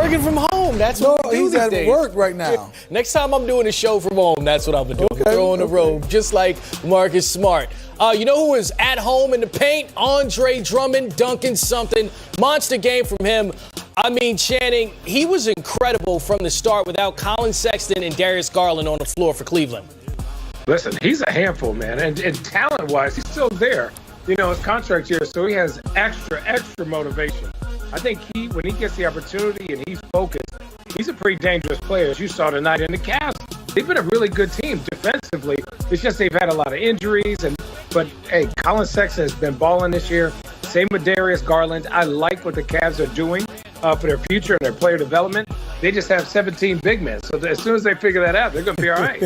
working from home. That's what we do he's these at days. work right now. Next time I'm doing a show from home, that's what I'm doing. Okay, Throwing the robe, just like Marcus Smart. You know who was at home in the paint? Andre Drummond dunking something. Monster game from him. I mean, Channing, he was incredible from the start without Colin Sexton and Darius Garland on the floor for Cleveland. Listen, he's a handful, man. And talent-wise, he's still there. You know, his contract year, so he has extra motivation. I think when he gets the opportunity and he's focused, he's a pretty dangerous player, as you saw tonight in the Cavs. They've been a really good team defensively. It's just they've had a lot of injuries. But, hey, Colin Sexton has been balling this year. Same with Darius Garland. I like what the Cavs are doing for their future and their player development. They just have 17 big men. So as soon as they figure that out, they're going to be all right.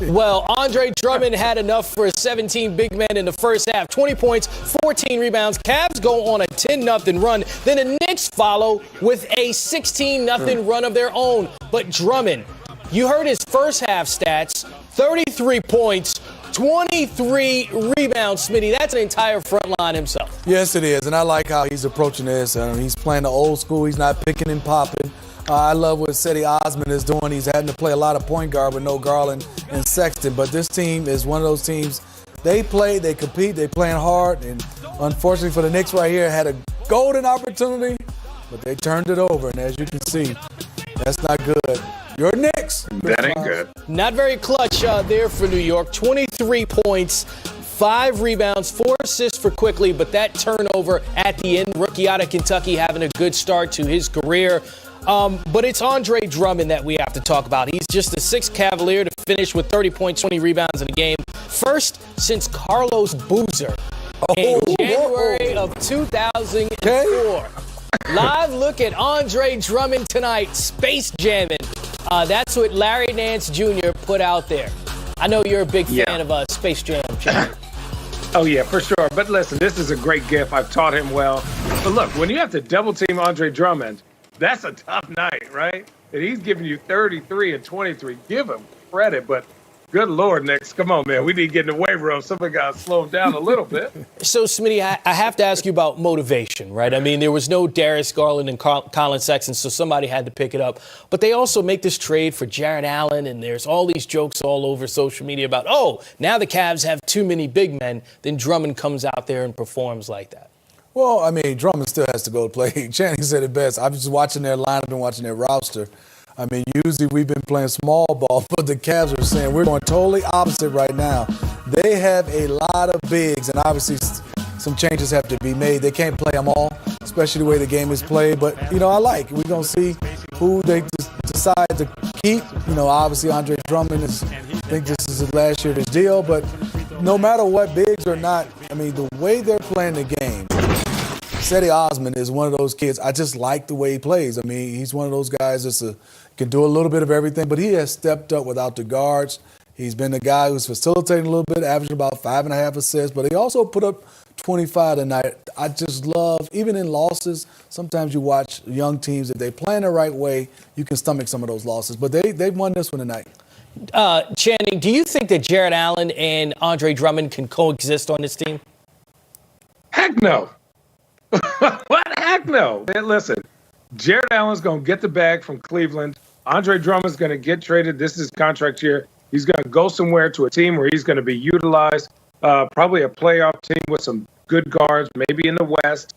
Well, Andre Drummond had enough for 17 big men in the first half. 20 points, 14 rebounds. Cavs go on a 10-0 run. Then the Knicks follow with a 16-0 run of their own. But Drummond, you heard his first half stats, 33 points, 23 rebounds, Smitty. That's an entire front line himself. Yes, it is, and I like how he's approaching this. He's playing the old school. He's not picking and popping. I love what Cedi Osman is doing. He's having to play a lot of point guard with no Garland and Sexton. But this team is one of those teams, they play, they compete, they playing hard. And unfortunately for the Knicks right here, had a golden opportunity, but they turned it over. And as you can see, that's not good. Your Knicks. That ain't good. Not very clutch there for New York. 23 points, 5 rebounds, 4 assists for Quickly, but that turnover at the end, rookie out of Kentucky having a good start to his career. But it's Andre Drummond that we have to talk about. He's just the 6th Cavalier to finish with 30 points, 20 rebounds in a game. First since Carlos Boozer in January of 2004. Live look at Andre Drummond tonight, Space Jamming. That's what Larry Nance Jr. put out there. I know you're a big fan of Space Jam, Jr. Oh, yeah, for sure. But listen, this is a great gift. I've taught him well. But look, when you have to double-team Andre Drummond, that's a tough night, right? And he's giving you 33 and 23. Give him credit, but good Lord, Knicks, come on, man. We need to get in the waiver room. Somebody got to slow him down a little bit. So, Smitty, I have to ask you about motivation, right? I mean, there was no Darius Garland and Colin Sexton, so somebody had to pick it up. But they also make this trade for Jarrett Allen, and there's all these jokes all over social media about, now the Cavs have too many big men. Then Drummond comes out there and performs like that. Well, I mean, Drummond still has to go play. Channing said it best. I was just watching their lineup and watching their roster. I mean, usually we've been playing small ball, but the Cavs are saying we're going totally opposite right now. They have a lot of bigs, and obviously some changes have to be made. They can't play them all, especially the way the game is played. But, I like it. We're going to see who they decide to keep. Obviously Andre Drummond I think this is his last year of his deal. But no matter what, bigs or not, I mean, the way they're playing the game, Cedi Osman is one of those kids. I just like the way he plays. I mean, he's one of those guys that can do a little bit of everything, but he has stepped up without the guards. He's been the guy who's facilitating a little bit, averaging about 5.5 assists, but he also put up 25 tonight. I just love, even in losses, sometimes you watch young teams, if they play in the right way, you can stomach some of those losses. But they've won this one tonight. Channing, do you think that Jarrett Allen and Andre Drummond can coexist on this team? Heck no. What? Heck no. Man, listen, Jarrett Allen's going to get the bag from Cleveland. Andre Drummond's going to get traded. This is his contract year. He's going to go somewhere to a team where he's going to be utilized, probably a playoff team with some good guards, maybe in the West.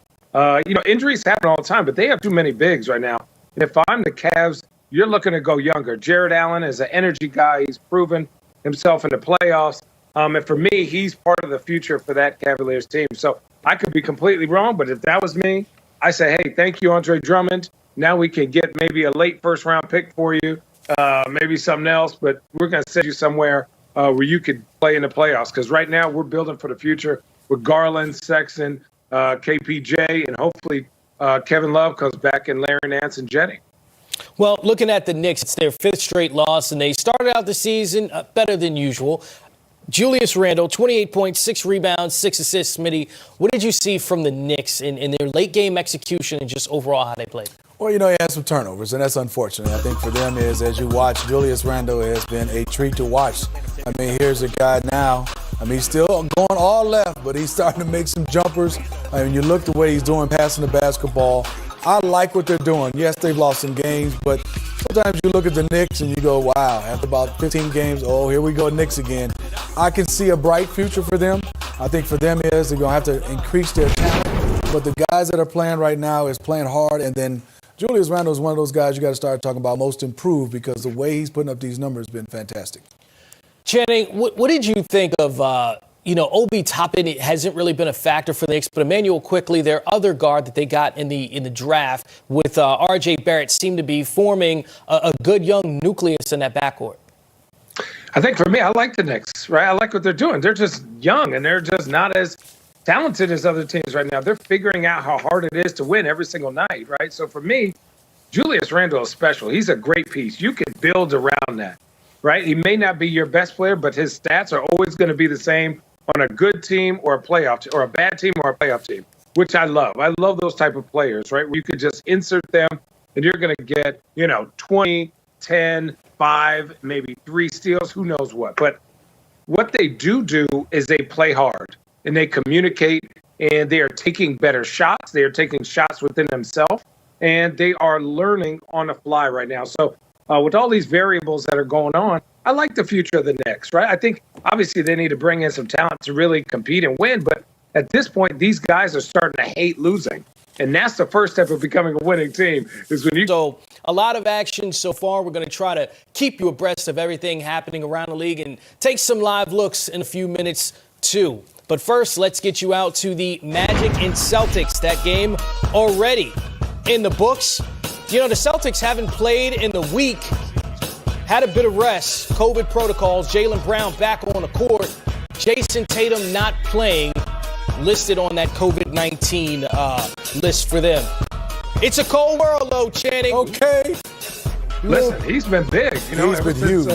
Injuries happen all the time, but they have too many bigs right now. And if I'm the Cavs, you're looking to go younger. Jarrett Allen is an energy guy. He's proven himself in the playoffs. And for me, he's part of the future for that Cavaliers team. So I could be completely wrong, but if that was me, I say, hey, thank you, Andre Drummond. Now we can get maybe a late first-round pick for you, maybe something else, but we're going to send you somewhere where you could play in the playoffs. Because right now we're building for the future with Garland, Sexton, KPJ, and hopefully Kevin Love comes back and Larry Nance and Jetty. Well, looking at the Knicks, it's their 5th straight loss, and they started out the season better than usual. Julius Randle, 28 points, 6 rebounds, 6 assists. Smitty, what did you see from the Knicks in their late-game execution and just overall how they played? Well, he had some turnovers, and that's unfortunate. I think for them is, as you watch, Julius Randle has been a treat to watch. I mean, here's a guy now. I mean, he's still going all left, but he's starting to make some jumpers. I mean, you look the way he's doing, passing the basketball. I like what they're doing. Yes, they've lost some games, but sometimes you look at the Knicks and you go, wow, after about 15 games, oh, here we go, Knicks again. I can see a bright future for them. I think for them is they're going to have to increase their talent. But the guys that are playing right now is playing hard. And then Julius Randle is one of those guys you got to start talking about most improved, because the way he's putting up these numbers has been fantastic. Channing, what did you think of, Obi Toppin hasn't really been a factor for the Knicks, but Emmanuel Quickley, their other guard that they got in the draft with R.J. Barrett, seemed to be forming a good young nucleus in that backcourt. I think for me, I like the Knicks, right? I like what they're doing. They're just young, and they're just not as talented as other teams right now. They're figuring out how hard it is to win every single night, right? So for me, Julius Randle is special. He's a great piece. You can build around that, right? He may not be your best player, but his stats are always going to be the same on a good team or a playoff or a bad team or a playoff team, which I love. I love those type of players, right? Where you could just insert them and you're going to get, 20, 10, 5, maybe 3 steals, who knows what. But what they do is they play hard and they communicate, and they are taking better shots. They are taking shots within themselves, and they are learning on the fly right now. So with all these variables that are going on, I like the future of the Knicks, right? I think obviously they need to bring in some talent to really compete and win. But at this point, these guys are starting to hate losing. And that's the first step of becoming a winning team, is when you. So a lot of action so far. We're going to try to keep you abreast of everything happening around the league and take some live looks in a few minutes, too. But first, let's get you out to the Magic and Celtics. That game already in the books. The Celtics haven't played in the week. Had a bit of rest, COVID protocols, Jaylen Brown back on the court, Jason Tatum not playing, listed on that COVID-19 list for them. It's a cold world, though, Channing. Okay. Listen, he's been big. He's been huge.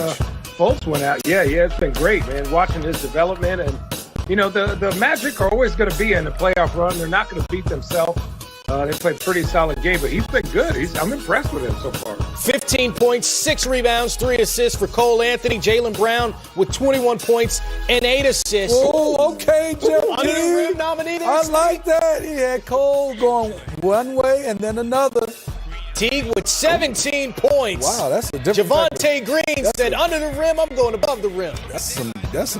Fultz went out. Yeah, it's been great, man, watching his development. And, the Magic are always going to be in the playoff run. They're not going to beat themselves. They played pretty solid game, but he's been good. I'm impressed with him so far. 15 points, 6 rebounds, 3 assists for Cole Anthony. Jaylen Brown with 21 points and 8 assists. Oh, okay, Jeff. Under the rim nominee. I like that. He had Cole going one way and then another. Teague with 17 points. Wow, that's a different. Javonte Green said, under the rim, I'm going above the rim. That's some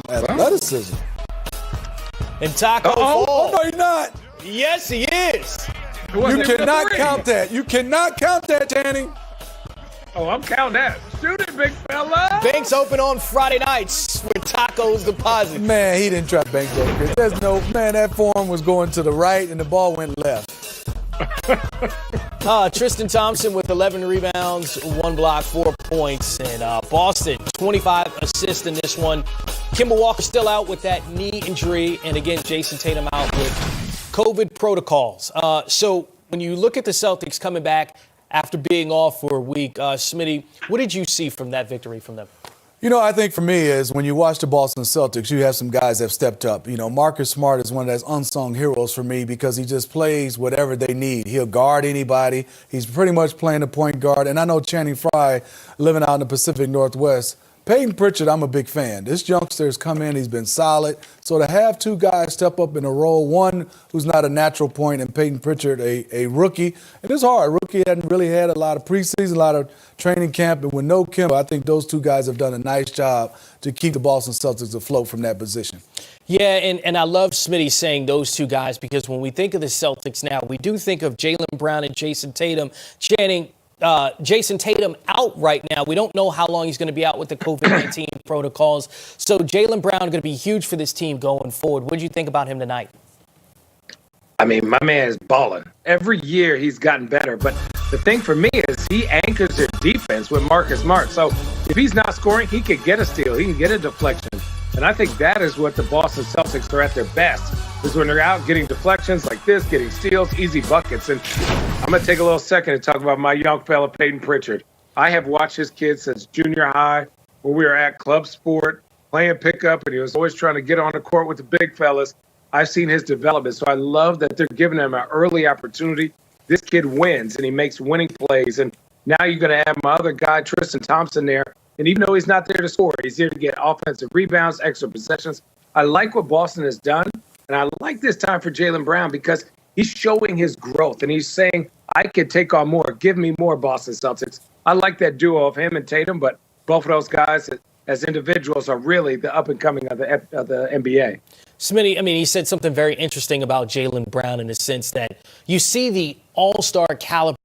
athleticism. And Taco Fall. Oh, no, you're not. Yes, he is. You cannot count that. You cannot count that, Channing. Oh, I'm counting that. Shoot it, big fella. Banks open on Friday nights with Taco's deposit. Man, he didn't try Banks open. That form was going to the right and the ball went left. Tristan Thompson with 11 rebounds, 1 block, 4 points. And Boston, 25 assists in this one. Kemba Walker still out with that knee injury. And again, Jason Tatum out with COVID protocols. So when you look at the Celtics coming back after being off for a week, Smitty, what did you see from that victory from them? I think for me is when you watch the Boston Celtics, you have some guys that have stepped up. Marcus Smart is one of those unsung heroes for me because he just plays whatever they need. He'll guard anybody. He's pretty much playing a point guard. And I know Channing Frye, living out in the Pacific Northwest, Peyton Pritchard, I'm a big fan. This youngster has come in. He's been solid. So to have 2 guys step up in a role, one who's not a natural point and Peyton Pritchard, a rookie. And it's hard. Rookie hadn't really had a lot of preseason, a lot of training camp. And with no Kemba, I think those 2 guys have done a nice job to keep the Boston Celtics afloat from that position. Yeah, and I love Smitty saying those 2 guys because when we think of the Celtics now, we do think of Jaylen Brown and Jason Tatum. Channing, Jason Tatum out right now. We don't know how long he's going to be out with the COVID-19 protocols. So Jaylen Brown going to be huge for this team going forward. What did you think about him tonight? I mean, my man is balling. Every year he's gotten better. But the thing for me is he anchors their defense with Marcus Smart. So if he's not scoring, he could get a steal. He can get a deflection. And I think that is what the Boston Celtics are at their best, is when they're out getting deflections like this, getting steals, easy buckets. And I'm going to take a little second to talk about my young fella, Peyton Pritchard. I have watched his kid since junior high when we were at club sport, playing pickup, and he was always trying to get on the court with the big fellas. I've seen his development, so I love that they're giving him an early opportunity. This kid wins, and he makes winning plays. And now you're going to have my other guy, Tristan Thompson, there. And even though he's not there to score, he's here to get offensive rebounds, extra possessions. I like what Boston has done, and I like this time for Jaylen Brown because He's showing his growth, and he's saying, I can take on more. Give me more, Boston Celtics. I like that duo of him and Tatum, but both of those guys as individuals are really the up-and-coming of the NBA. Smitty, I mean, he said something very interesting about Jaylen Brown in the sense that you see the all-star caliber